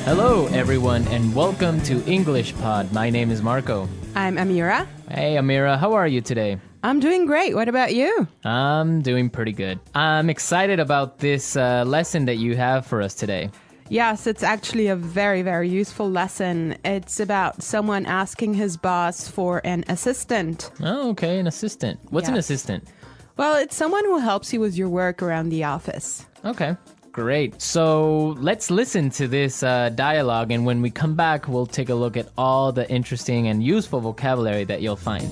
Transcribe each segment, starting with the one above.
Hello, everyone, and welcome to English Pod. My name is Marco. I'm Amira. Hey, Amira, how are you today? I'm doing great. What about you? I'm doing pretty good. I'm excited about this lesson that you have for us today. Yes, it's actually a very, very useful lesson. It's about someone asking his boss for an assistant. Oh, okay, an assistant. What's an Yes. assistant? Well, it's someone who helps you with your work around the office. Okay, great. So let's listen to this dialogue, and when we come back, we'll take a look at all the interesting and useful vocabulary that you'll find.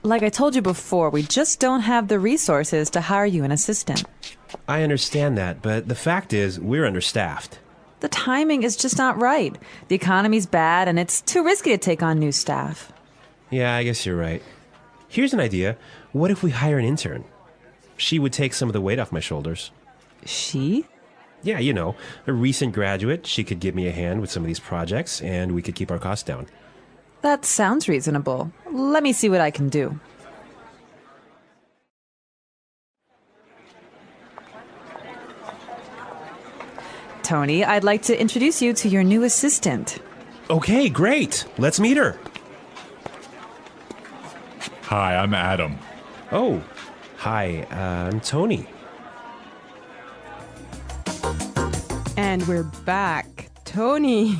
Like I told you before, we just don't have the resources to hire you an assistant. I understand that, but the fact is, we're understaffed. The timing is just not right. The economy's bad, and it's too risky to take on new staff. Yeah, I guess you're right. Here's an idea. What if we hire an intern? She would take some of the weight off my shoulders. She? Yeah, you know, a recent graduate. She could give me a hand with some of these projects, and we could keep our costs down. That sounds reasonable. Let me see what I can do. Tony, I'd like to introduce you to your new assistant. Okay, great. Let's meet her. Hi, I'm Adam. Oh, hi, I'm Tony. And we're back. Tony.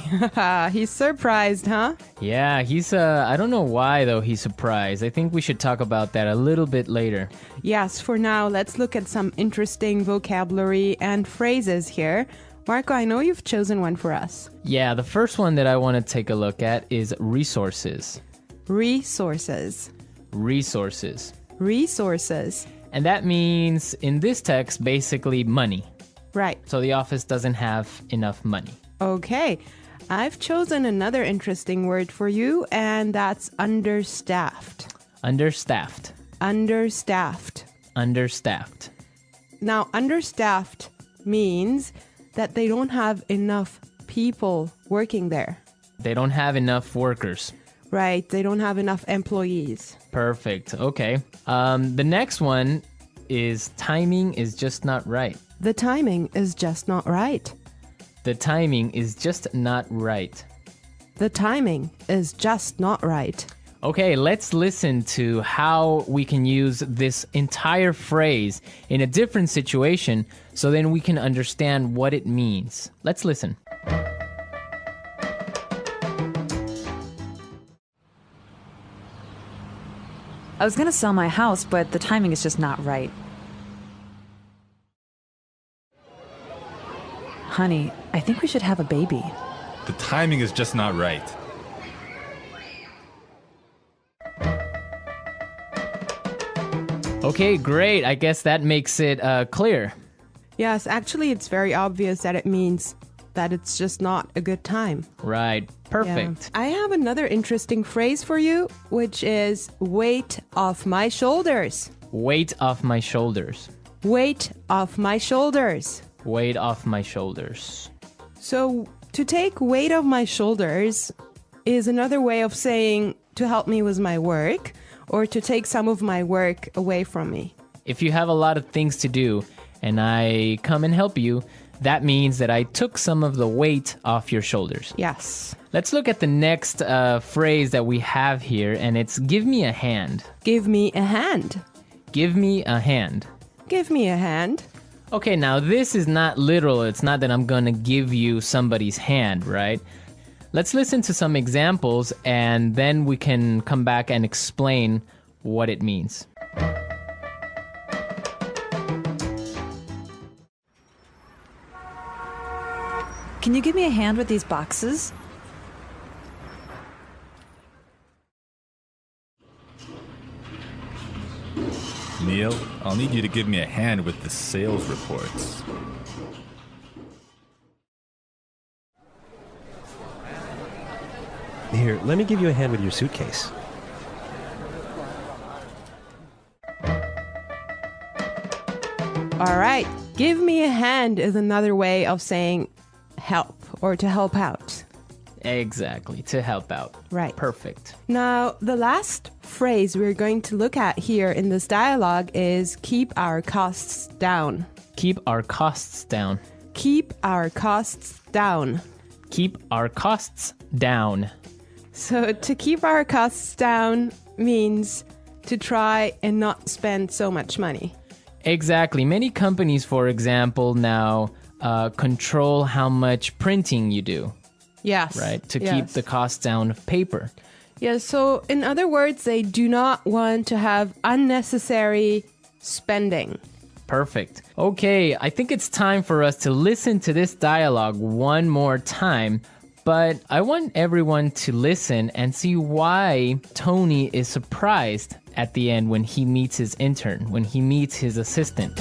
He's surprised, huh? Yeah, I don't know why, though, he's surprised. I think we should talk about that a little bit later. Yes, for now, let's look at some interesting vocabulary and phrases here. Marco, I know you've chosen one for us. Yeah, the first one that I want to take a look at is resources. Resources. Resources. Resources. And that means, in this text, basically money. Right. So the office doesn't have enough money. Okay. I've chosen another interesting word for you, and that's understaffed. Understaffed. Understaffed. Understaffed. Now, understaffed means that they don't have enough people working there. They don't have enough workers. Right. They don't have enough employees. Perfect. Okay. The next one is timing is just not right. The timing is just not right. The timing is just not right. The timing is just not right. Okay, let's listen to how we can use this entire phrase in a different situation so then we can understand what it means. Let's listen. I was going to sell my house, but the timing is just not right. Honey, I think we should have a baby. The timing is just not right. Okay, great. I guess that makes it clear. Yes, actually, it's very obvious that it means that it's just not a good time. Right. Perfect. Yeah. I have another interesting phrase for you, which is weight off my shoulders. Weight off my shoulders. Weight off my shoulders. Weight off my shoulders. So, to take weight off my shoulders is another way of saying to help me with my work or to take some of my work away from me. If you have a lot of things to do and I come and help you, that means that I took some of the weight off your shoulders. Yes. Let's look at the next phrase that we have here, and it's give me a hand. Give me a hand. Give me a hand. Give me a hand. Okay, now this is not literal. It's not that I'm going to give you somebody's hand, right? Let's listen to some examples, and then we can come back and explain what it means. Can you give me a hand with these boxes? Neil, I'll need you to give me a hand with the sales reports. Here, let me give you a hand with your suitcase. All right. Give me a hand is another way of saying help or to help out. Exactly, to help out. Right. Perfect. Now, the last phrase we're going to look at here in this dialogue is keep our costs down. Keep our costs down. Keep our costs down. Keep our costs down. So to keep our costs down means to try and not spend so much money. Exactly. Many companies, for example, now control how much printing you do, Yes. right? To keep yes. the cost down of paper. Yeah, so in other words, they do not want to have unnecessary spending. Perfect. Okay, I think it's time for us to listen to this dialogue one more time. But I want everyone to listen and see why Tony is surprised at the end when he meets his intern, when he meets his assistant.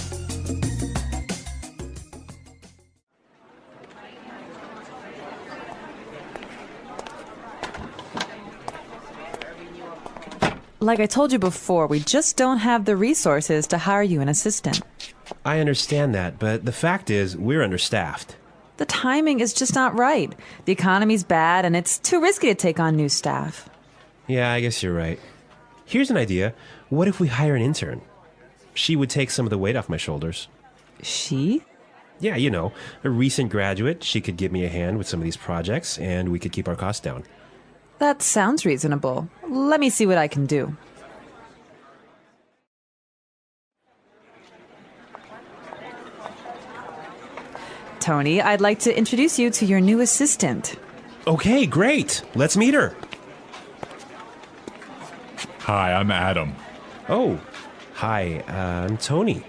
Like I told you before, we just don't have the resources to hire you an assistant. I understand that, but the fact is, we're understaffed. The timing is just not right. The economy's bad, and it's too risky to take on new staff. Yeah, I guess you're right. Here's an idea. What if we hire an intern? She would take some of the weight off my shoulders. She? Yeah, you know, a recent graduate. She could give me a hand with some of these projects, and we could keep our costs down. That sounds reasonable. Let me see what I can do. Tony, I'd like to introduce you to your new assistant. Okay, great. Let's meet her. Hi, I'm Adam. Oh, hi, I'm Tony.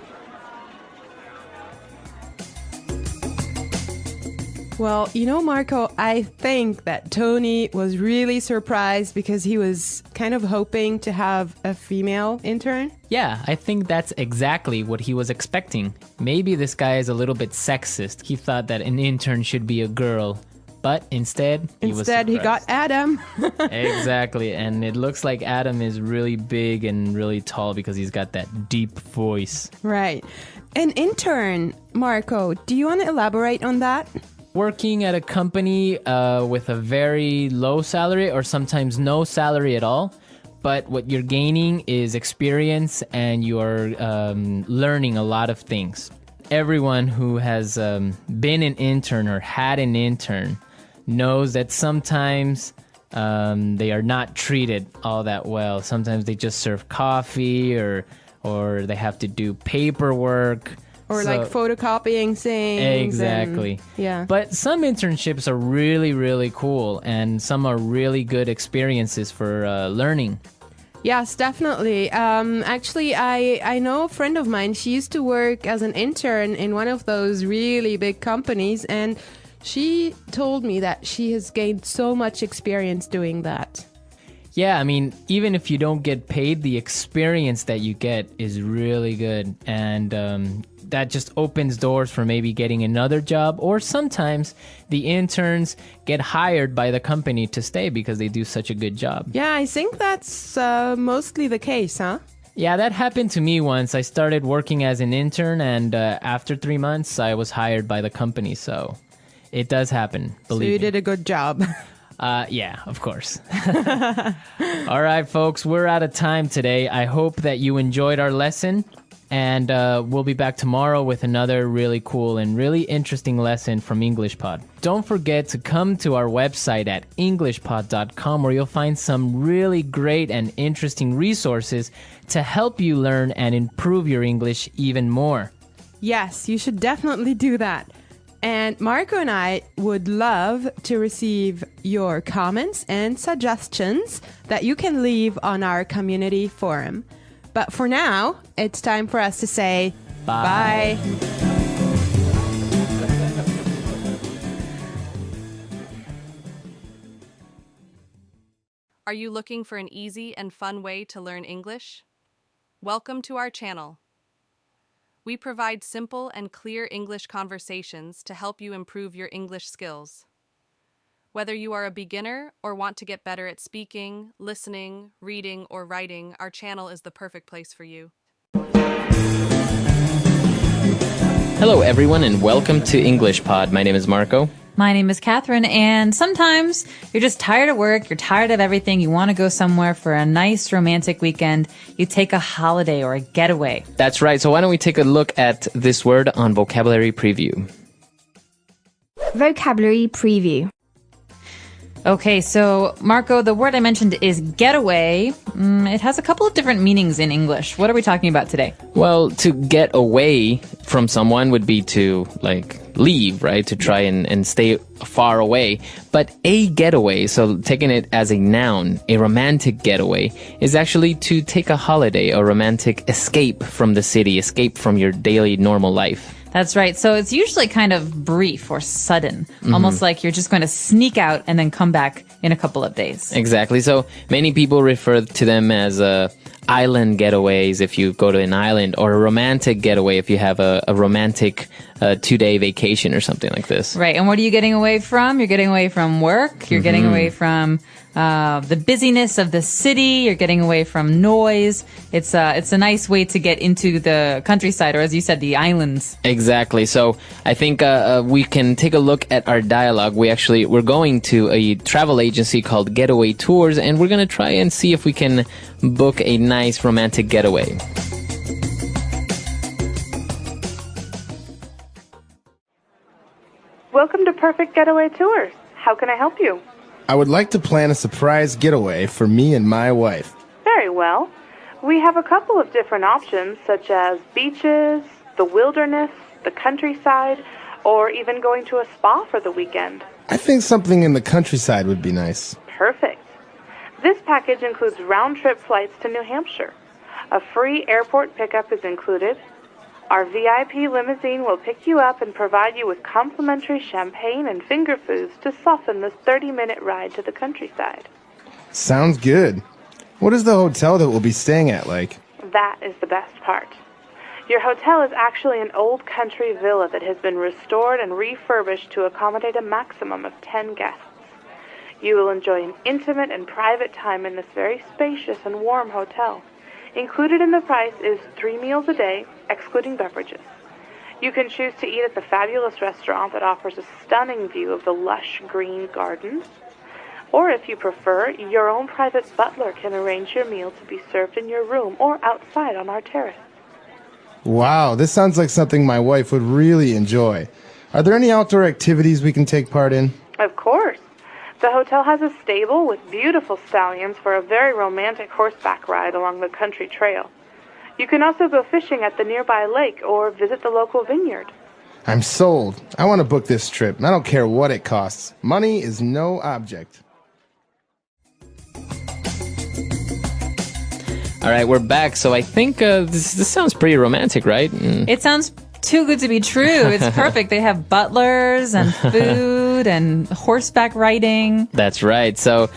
Well, you know, Marco, I think that Tony was really surprised because he was kind of hoping to have a female intern. Yeah, I think that's exactly what he was expecting. Maybe this guy is a little bit sexist. He thought that an intern should be a girl. But instead, he got Adam. Exactly, and it looks like Adam is really big and really tall because he's got that deep voice. Right. An intern, Marco, do you want to elaborate on that? Working at a company with a very low salary or sometimes no salary at all, but what you're gaining is experience and you're learning a lot of things. Everyone who has been an intern or had an intern knows that sometimes they are not treated all that well. Sometimes they just serve coffee or they have to do paperwork. Or like photocopying things. Exactly. Yeah. But some internships are really, really cool and some are really good experiences for learning. Yes, definitely. Actually, I know a friend of mine. She used to work as an intern in one of those really big companies, and she told me that she has gained so much experience doing that. Yeah, I mean, even if you don't get paid, the experience that you get is really good. And that just opens doors for maybe getting another job. Or sometimes the interns get hired by the company to stay because they do such a good job. Yeah, I think that's mostly the case, huh? Yeah, that happened to me once. I started working as an intern, and after 3 months, I was hired by the company. So it does happen, believe me. So you did a good job. Yeah, of course. All right, folks, we're out of time today. I hope that you enjoyed our lesson, and we'll be back tomorrow with another really cool and really interesting lesson from EnglishPod. Don't forget to come to our website at englishpod.com, where you'll find some really great and interesting resources to help you learn and improve your English even more. Yes, you should definitely do that. And Marco and I would love to receive your comments and suggestions that you can leave on our community forum. But for now, it's time for us to say bye. Are you looking for an easy and fun way to learn English? Welcome to our channel. We provide simple and clear English conversations to help you improve your English skills. Whether you are a beginner or want to get better at speaking, listening, reading, or writing, our channel is the perfect place for you. Hello, everyone, and welcome to EnglishPod. My name is Marco. My name is Catherine, and sometimes you're just tired of work, you're tired of everything, you want to go somewhere for a nice romantic weekend, you take a holiday or a getaway. That's right. So why don't we take a look at this word on Vocabulary Preview? Vocabulary Preview. Okay, so Marco, the word I mentioned is getaway. It has a couple of different meanings in English. What are we talking about today? Well, to get away from someone would be to, like, leave, right? To try and stay far away. But a getaway, so taking it as a noun, a romantic getaway, is actually to take a holiday, a romantic escape from the city, escape from your daily normal life. That's right. So it's usually kind of brief or sudden, almost like you're just going to sneak out and then come back in a couple of days. Exactly. So many people refer to them as island getaways if you go to an island, or a romantic getaway if you have a romantic 2-day vacation or something like this. Right. And what are you getting away from? You're getting away from work. You're getting away from the busyness of the city. You're getting away from noise. It's a nice way to get into the countryside, or as you said, the islands. Exactly. So I think we can take a look at our dialogue. We're going to a travel agency called Getaway Tours, and we're going to try and see if we can book a nice romantic getaway. Welcome to Perfect Getaway Tours. How can I help you? I would like to plan a surprise getaway for me and my wife. Very well. We have a couple of different options, such as beaches, the wilderness, the countryside, or even going to a spa for the weekend. I think something in the countryside would be nice. Perfect. This package includes round-trip flights to New Hampshire. A free airport pickup is included. Our VIP limousine will pick you up and provide you with complimentary champagne and finger foods to soften this 30-minute ride to the countryside. Sounds good. What is the hotel that we'll be staying at like? That is the best part. Your hotel is actually an old country villa that has been restored and refurbished to accommodate a maximum of 10 guests. You will enjoy an intimate and private time in this very spacious and warm hotel. Included in the price is 3 meals a day, excluding beverages. You can choose to eat at the fabulous restaurant that offers a stunning view of the lush green gardens. Or if you prefer, your own private butler can arrange your meal to be served in your room or outside on our terrace. Wow, this sounds like something my wife would really enjoy. Are there any outdoor activities we can take part in? Of course. The hotel has a stable with beautiful stallions for a very romantic horseback ride along the country trail. You can also go fishing at the nearby lake or visit the local vineyard. I'm sold. I want to book this trip. I don't care what it costs. Money is no object. All right, we're back. So I think this sounds pretty romantic, right? It sounds too good to be true. It's perfect. They have butlers and food and horseback riding. That's right. So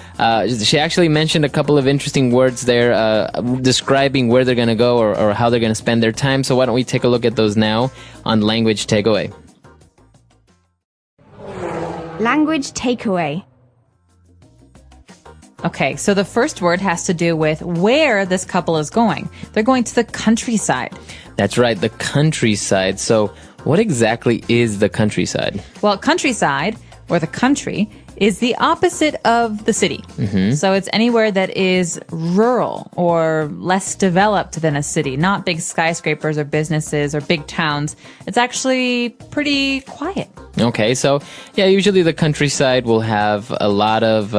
she actually mentioned a couple of interesting words there describing where they're going to go or how they're going to spend their time. So why don't we take a look at those now on Language Takeaway. Language Takeaway. Okay, so the first word has to do with where this couple is going. They're going to the countryside. That's right, the countryside. So what exactly is the countryside? Well, countryside, or the country, is the opposite of the city. So it's anywhere that is rural or less developed than a city, not big skyscrapers or businesses or big towns. It's actually pretty quiet. Okay, so yeah, usually the countryside will have a lot of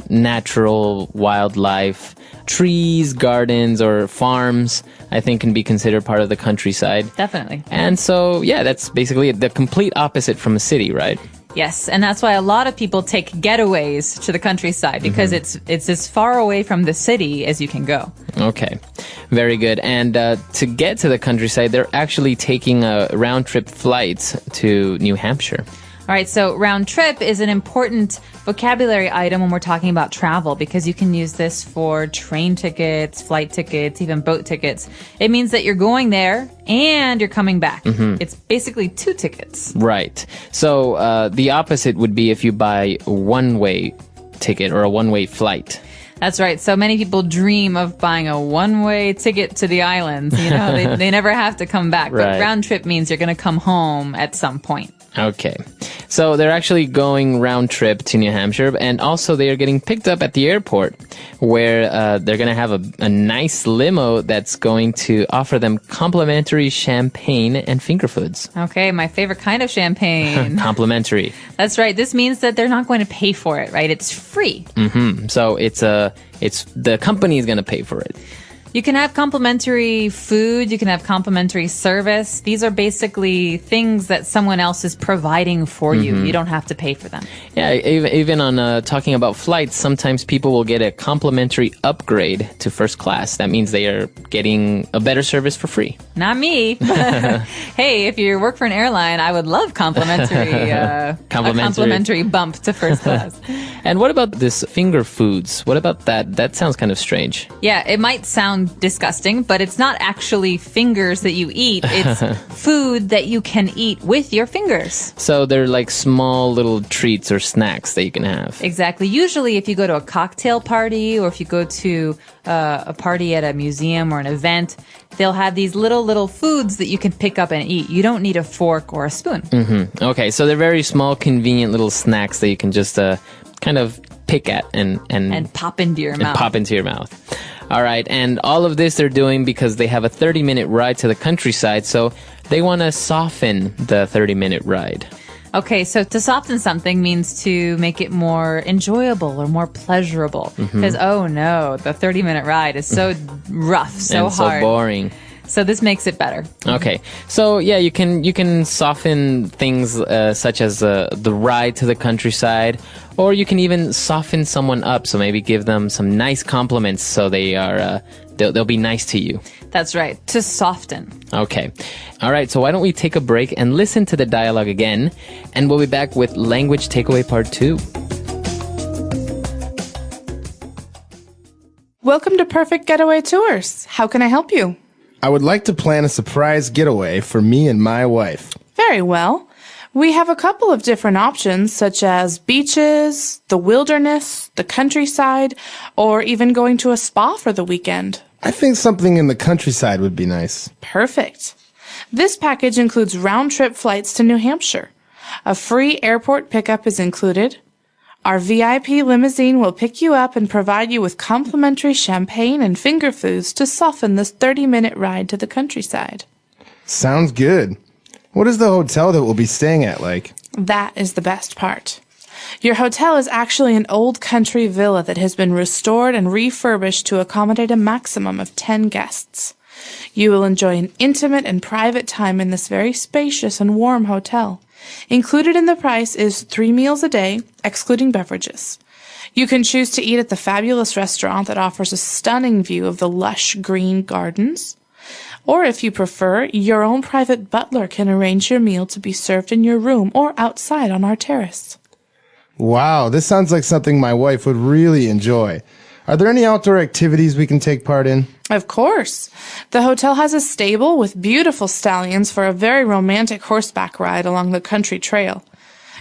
natural wildlife, trees, gardens, or farms, I think can be considered part of the countryside. Definitely. And so, yeah, that's basically the complete opposite from a city, right? Yes, and that's why a lot of people take getaways to the countryside because it's as far away from the city as you can go. Okay, very good. And to get to the countryside, they're actually taking a round-trip flight to New Hampshire. All right, so round trip is an important vocabulary item when we're talking about travel because you can use this for train tickets, flight tickets, even boat tickets. It means that you're going there and you're coming back. It's basically 2 tickets. Right. So the opposite would be if you buy a one-way ticket or a one-way flight. That's right. So many people dream of buying a one-way ticket to the islands. You know, they never have to come back. Right. But round trip means you're going to come home at some point. Okay. So they're actually going round trip to New Hampshire, and also they are getting picked up at the airport where they're going to have a nice limo that's going to offer them complimentary champagne and finger foods. Okay, my favorite kind of champagne. Complimentary. That's right. This means that they're not going to pay for it, right? It's free. So it's the company is going to pay for it. You can have complimentary food. You can have complimentary service. These are basically things that someone else is providing for you. You don't have to pay for them. Yeah, even on talking about flights, sometimes people will get a complimentary upgrade to first class. That means they are getting a better service for free. Not me. Hey, if you work for an airline, I would love a complimentary bump to first class. And what about this finger foods? What about that? That sounds kind of strange. Yeah, it might sound disgusting, but it's not actually fingers that you eat. It's food that you can eat with your fingers. So they're like small little treats or snacks that you can have. Exactly. Usually if you go to a cocktail party or if you go to a party at a museum or an event, they'll have these little foods that you can pick up and eat. You don't need a fork or a spoon. Okay, so they're very small, convenient little snacks that you can just kind of pick at and pop into your mouth. Pop into your mouth. All right, and all of this they're doing because they have a 30-minute ride to the countryside, so they want to soften the 30-minute ride. Okay, so to soften something means to make it more enjoyable or more pleasurable. Because, oh no, the 30-minute ride is so rough, so and hard. so boring. So this makes it better. Okay, so yeah, you can soften things such as the ride to the countryside, or you can even soften someone up. So maybe give them some nice compliments, so they'll be nice to you. That's right, to soften. Okay, all right. So why don't we take a break and listen to the dialogue again, and we'll be back with language takeaway part 2. Welcome to Perfect Getaway Tours. How can I help you? I would like to plan a surprise getaway for me and my wife. Very well. We have a couple of different options, such as beaches, the wilderness, the countryside, or even going to a spa for the weekend. I think something in the countryside would be nice. Perfect. This package includes round-trip flights to New Hampshire. A free airport pickup is included. Our VIP limousine will pick you up and provide you with complimentary champagne and finger foods to soften this 30-minute ride to the countryside. Sounds good. What is the hotel that we'll be staying at like? That is the best part. Your hotel is actually an old country villa that has been restored and refurbished to accommodate a maximum of 10 guests. You will enjoy an intimate and private time in this very spacious and warm hotel. Included in the price is 3 meals a day, excluding beverages. You can choose to eat at the fabulous restaurant that offers a stunning view of the lush green gardens. Or if you prefer, your own private butler can arrange your meal to be served in your room or outside on our terrace. Wow, this sounds like something my wife would really enjoy. Are there any outdoor activities we can take part in? Of course. The hotel has a stable with beautiful stallions for a very romantic horseback ride along the country trail.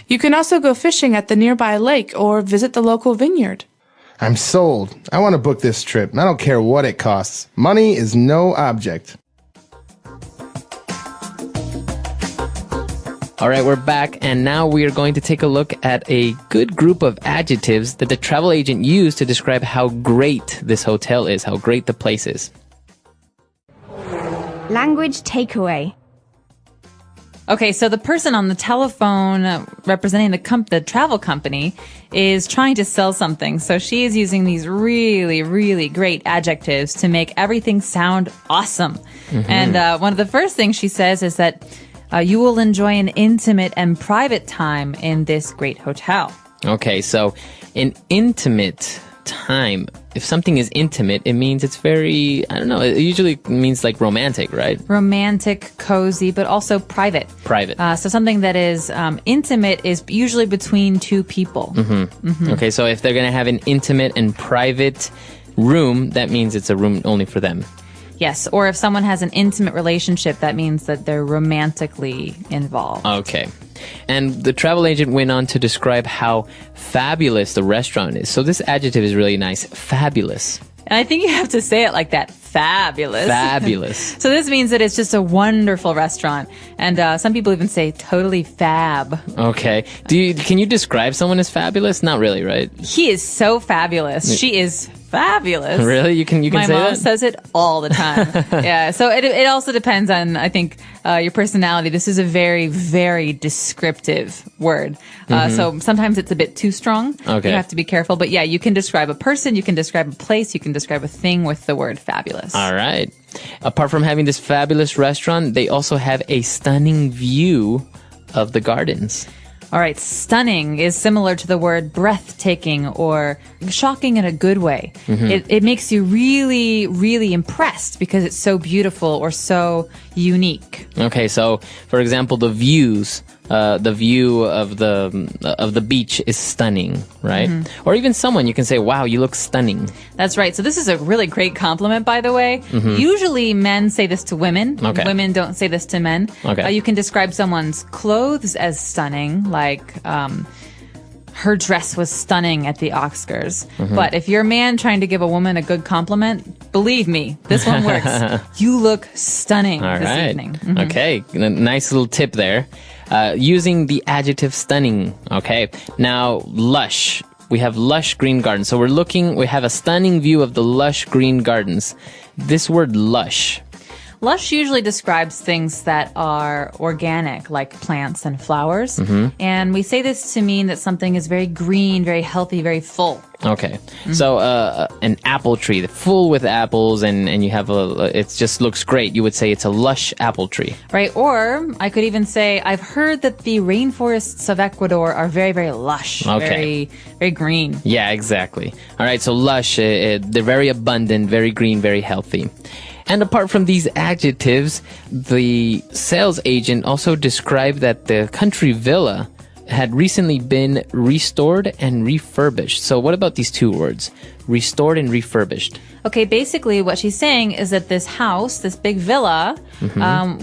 You can also go fishing at the nearby lake or visit the local vineyard. I'm sold. I want to book this trip. I don't care what it costs. Money is no object. All right, we're back, and now we are going to take a look at a good group of adjectives that the travel agent used to describe how great this hotel is, how great the place is. Language takeaway. Okay, so the person on the telephone representing the travel company is trying to sell something. So she is using these really, really great adjectives to make everything sound awesome. And one of the first things she says is that you will enjoy an intimate and private time in this great hotel. Okay, so an intimate time. If something is intimate, it means it's very, I don't know, it usually means like romantic, right? Romantic, cozy, but also private. Private. So something that is intimate is usually between two people. Okay, so if they're going to have an intimate and private room, that means it's a room only for them. Yes, or if someone has an intimate relationship, that means that they're romantically involved. Okay. And the travel agent went on to describe how fabulous the restaurant is. So this adjective is really nice. Fabulous. And I think you have to say it like that. fabulous. Fabulous. So this means that it's just a wonderful restaurant. And some people even say totally fab. Okay. Can you describe someone as fabulous? Not really, right? He is so fabulous. She is fabulous. Really? You can My say mom that? says it all the time. Yeah. So it also depends on, I think, your personality. This is a very, very descriptive word. So sometimes it's a bit too strong. Okay. You have to be careful. But yeah, you can describe a person, you can describe a place, you can describe a thing with the word fabulous. All right. Apart from having this fabulous restaurant, they also have a stunning view of the gardens. All right, stunning is similar to the word breathtaking or shocking in a good way. It makes you really, really impressed because it's so beautiful or so unique. Okay, so for example, the view of the beach is stunning, right? Or even someone, you can say, wow, you look stunning. That's right. So this is a really great compliment, by the way. Usually men say this to women. Okay. Women don't say this to men. Okay. You can describe someone's clothes as stunning, like her dress was stunning at the Oscars. But if you're a man trying to give a woman a good compliment, believe me, this one works. You look stunning All this right. evening. Okay, nice little tip there. Using the adjective stunning. Okay, now lush. We have lush green gardens. So we have a stunning view of the lush green gardens. This word lush. Lush usually describes things that are organic, like plants and flowers. And we say this to mean that something is very green, very healthy, very full. Okay, so an apple tree full with apples, and you have it just looks great. You would say it's a lush apple tree, Right? Or I could even say, I've heard that the rainforests of Ecuador are very, very lush, Okay. very, very green. Yeah, exactly. All right, so lush, they're very abundant, very green, very healthy. And apart from these adjectives, the sales agent also described that the country villa had recently been restored and refurbished. So what about these two words? Restored and refurbished. Okay, basically what she's saying is that this house, this big villa,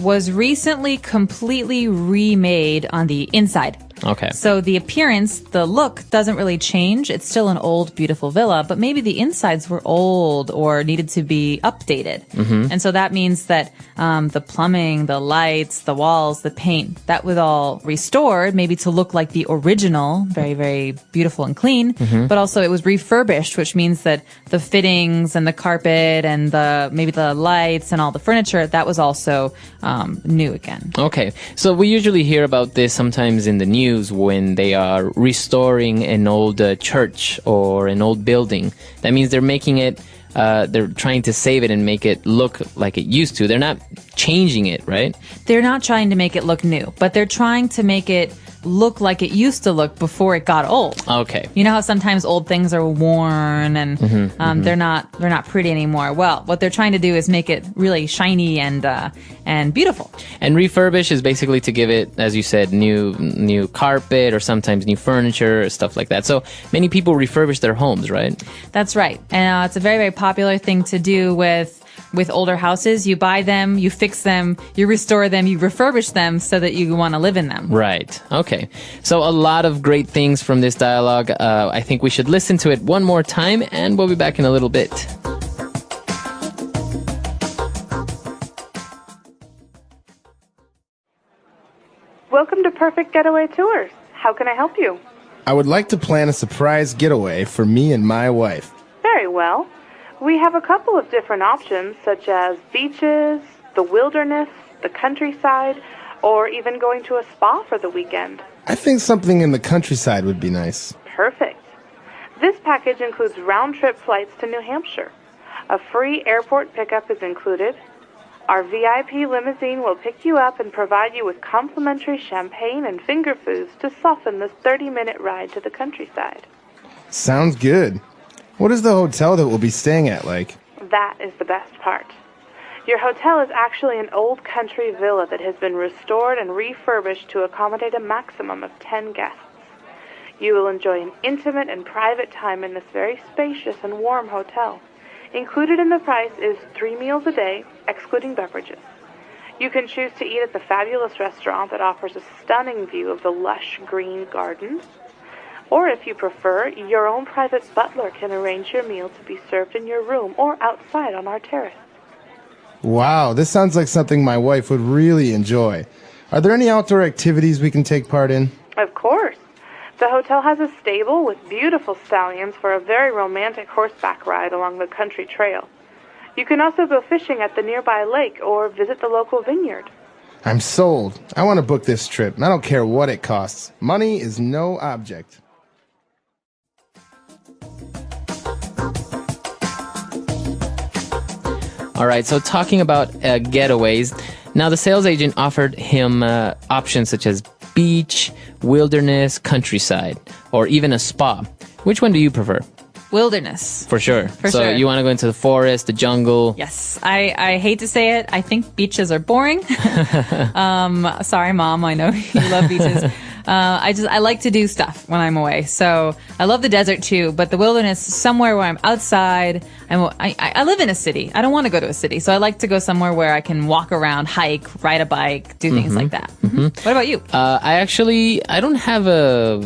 was recently completely remade on the inside. Okay. So the appearance, the look doesn't really change. It's still an old, beautiful villa, but maybe the insides were old or needed to be updated. And so that means that the plumbing, the lights, the walls, the paint, that was all restored, maybe to look like the original, very, very beautiful and clean. But also it was refurbished, which means that the fittings and the carpet and maybe the lights and all the furniture, that was also new again. Okay, so we usually hear about this sometimes in the news when they are restoring an old church or an old building. That means they're making it, they're trying to save it and make it look like it used to. They're not changing it, right? They're not trying to make it look new, but they're trying to make it look like it used to look before it got old. Okay. You know how sometimes old things are worn and they're not pretty anymore. Well, what they're trying to do is make it really shiny and beautiful. And refurbish is basically to give it, as you said, new carpet or sometimes new furniture or stuff like that. So many people refurbish their homes, right? That's right. And it's a very, very popular thing to do with older houses. You buy them, you fix them, you restore them, you refurbish them so that you want to live in them. Right. Okay. So a lot of great things from this dialogue. I think we should listen to it one more time, and we'll be back in a little bit. Welcome to Perfect Getaway Tours. How can I help you? I would like to plan a surprise getaway for me and my wife. Very well. We have a couple of different options, such as beaches, the wilderness, the countryside, or even going to a spa for the weekend. I think something in the countryside would be nice. Perfect. This package includes round-trip flights to New Hampshire. A free airport pickup is included. Our VIP limousine will pick you up and provide you with complimentary champagne and finger foods to soften this 30-minute ride to the countryside. Sounds good. What is the hotel that we'll be staying at like? That is the best part. Your hotel is actually an old country villa that has been restored and refurbished to accommodate a maximum of 10 guests. You will enjoy an intimate and private time in this very spacious and warm hotel. Included in the price is 3 meals a day, excluding beverages. You can choose to eat at the fabulous restaurant that offers a stunning view of the lush green gardens. Or if you prefer, your own private butler can arrange your meal to be served in your room or outside on our terrace. Wow, this sounds like something my wife would really enjoy. Are there any outdoor activities we can take part in? Of course. The hotel has a stable with beautiful stallions for a very romantic horseback ride along the country trail. You can also go fishing at the nearby lake or visit the local vineyard. I'm sold. I want to book this trip, and I don't care what it costs. Money is no object. All right, so talking about getaways, now the sales agent offered him options such as beach, wilderness, countryside, or even a spa. Which one do you prefer? Wilderness. For sure. For so sure. You want to go into the forest, the jungle? Yes. I hate to say it. I think beaches are boring. Sorry, Mom. I know you love beaches. I like to do stuff when I'm away. So I love the desert too, but the wilderness, somewhere where I'm outside. I live in a city. I don't want to go to a city. So I like to go somewhere where I can walk around, hike, ride a bike, do things like that. What about you? I don't have a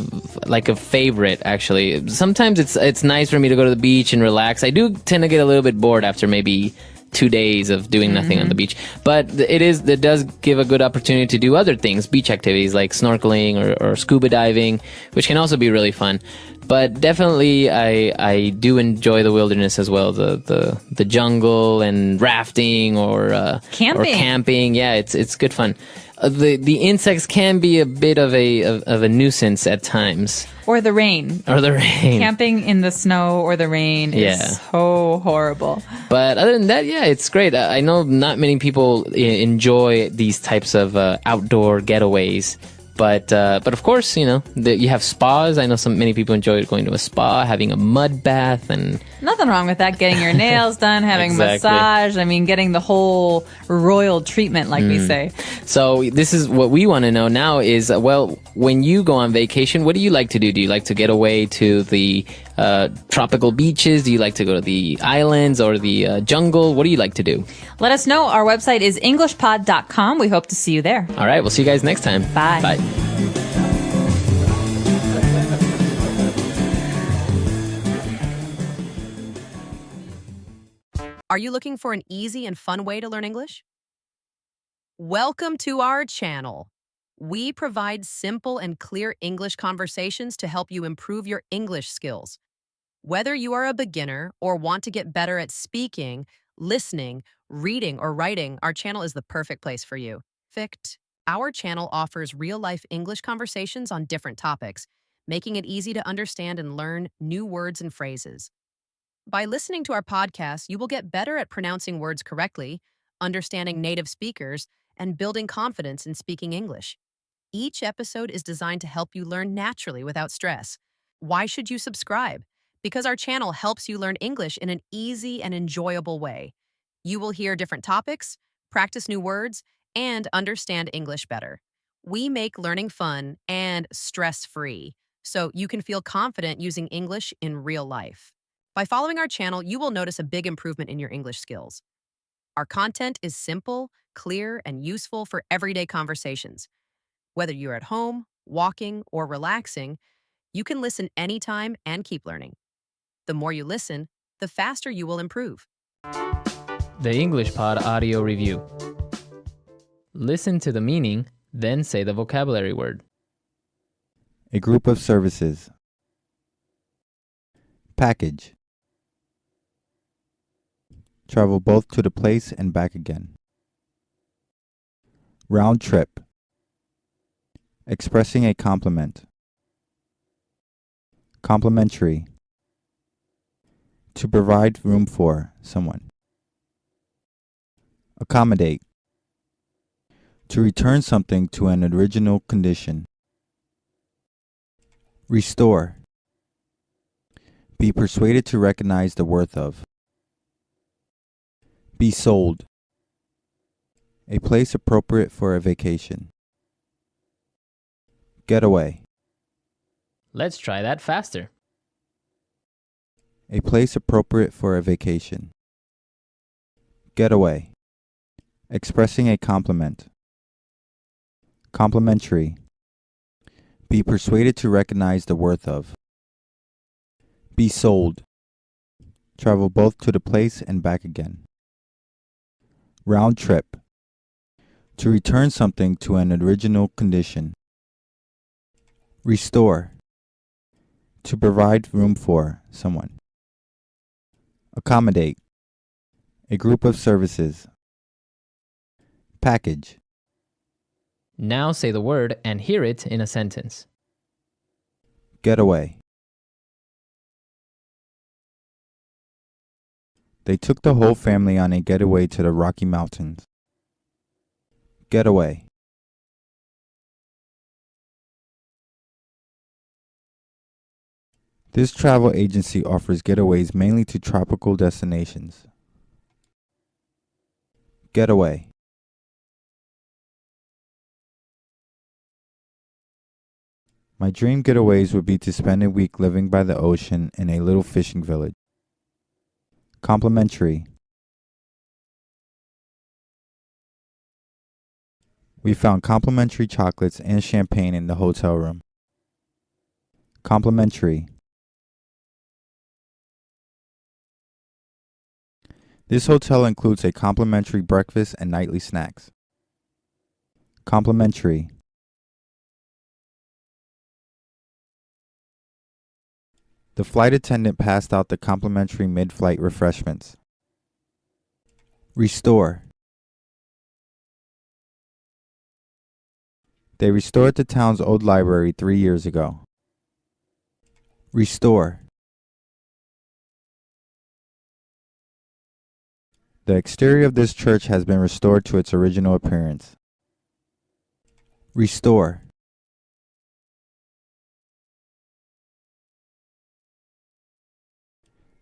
favorite, actually. Sometimes it's nice for me to go to the beach and relax. I do tend to get a little bit bored after maybe 2 days of doing nothing on the beach, but it does give a good opportunity to do other things, beach activities like snorkeling or scuba diving, which can also be really fun. But definitely I do enjoy the wilderness as well, the jungle and rafting or camping. Yeah, it's good fun. The insects can be a bit of a nuisance at times. Or the rain. Camping in the snow or the rain is so horrible. But other than that, yeah, it's great. I know not many people enjoy these types of outdoor getaways. But of course, you have spas. I know many people enjoy going to a spa, having a mud bath, and nothing wrong with that. Getting your nails done, having Exactly. a massage. I mean, getting the whole royal treatment, like we say. So this is what we want to know now is, when you go on vacation, what do you like to do? Do you like to get away to the tropical beaches? Do you like to go to the islands or the jungle? What do you like to do? Let us know. Our website is englishpod.com. We hope to see you there. All right, we'll see you guys next time. Bye. Bye. Are you looking for an easy and fun way to learn English? Welcome to our channel. We provide simple and clear English conversations to help you improve your English skills. Whether you are a beginner or want to get better at speaking, listening, reading, or writing, our channel is the perfect place for you. Our channel offers real-life English conversations on different topics, making it easy to understand and learn new words and phrases. By listening to our podcast, you will get better at pronouncing words correctly, understanding native speakers, and building confidence in speaking English. Each episode is designed to help you learn naturally without stress. Why should you subscribe? Because our channel helps you learn English in an easy and enjoyable way. You will hear different topics, practice new words, and understand English better. We make learning fun and stress-free, so you can feel confident using English in real life. By following our channel, you will notice a big improvement in your English skills. Our content is simple, clear, and useful for everyday conversations. Whether you're at home, walking, or relaxing, you can listen anytime and keep learning. The more you listen, the faster you will improve. The English Pod Audio Review. Listen to the meaning, then say the vocabulary word. A group of services. Package. Travel both to the place and back again. Round trip. Expressing a compliment. Complimentary. To provide room for someone. Accommodate. To return something to an original condition. Restore. Be persuaded to recognize the worth of. Be sold. A place appropriate for a vacation. Getaway. Let's try that faster. A place appropriate for a vacation. Getaway. Expressing a compliment. Complimentary. Be persuaded to recognize the worth of. Be sold. Travel both to the place and back again. Round trip. To return something to an original condition. Restore. To provide room for someone. Accommodate. A group of services. Package. Now say the word and hear it in a sentence. Getaway. They took the whole family on a getaway to the Rocky Mountains. Getaway. This travel agency offers getaways mainly to tropical destinations. Getaway. My dream getaways would be to spend a week living by the ocean in a little fishing village. Complimentary. We found complimentary chocolates and champagne in the hotel room. Complimentary. This hotel includes a complimentary breakfast and nightly snacks. Complimentary. The flight attendant passed out the complimentary mid-flight refreshments. Restore. They restored the town's old library 3 years ago. Restore. The exterior of this church has been restored to its original appearance. Restore.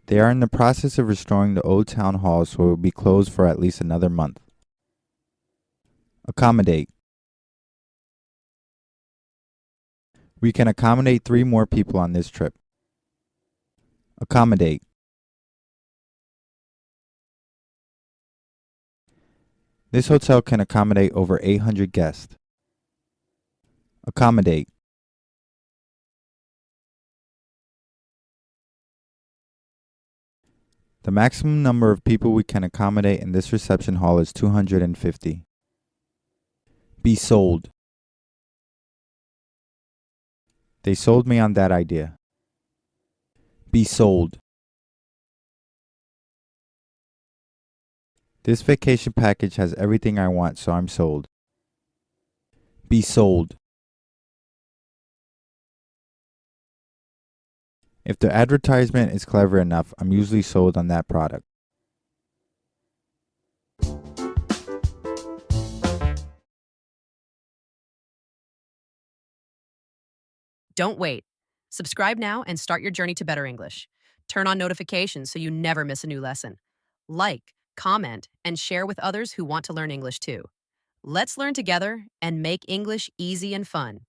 They are in the process of restoring the old town hall, so it will be closed for at least another month. Accommodate. We can accommodate 3 more people on this trip. Accommodate. This hotel can accommodate over 800 guests. Accommodate. The maximum number of people we can accommodate in this reception hall is 250. Be sold. They sold me on that idea. Be sold. This vacation package has everything I want, so I'm sold. Be sold. If the advertisement is clever enough, I'm usually sold on that product. Don't wait. Subscribe now and start your journey to better English. Turn on notifications so you never miss a new lesson. Like, comment, and share with others who want to learn English too. Let's learn together and make English easy and fun.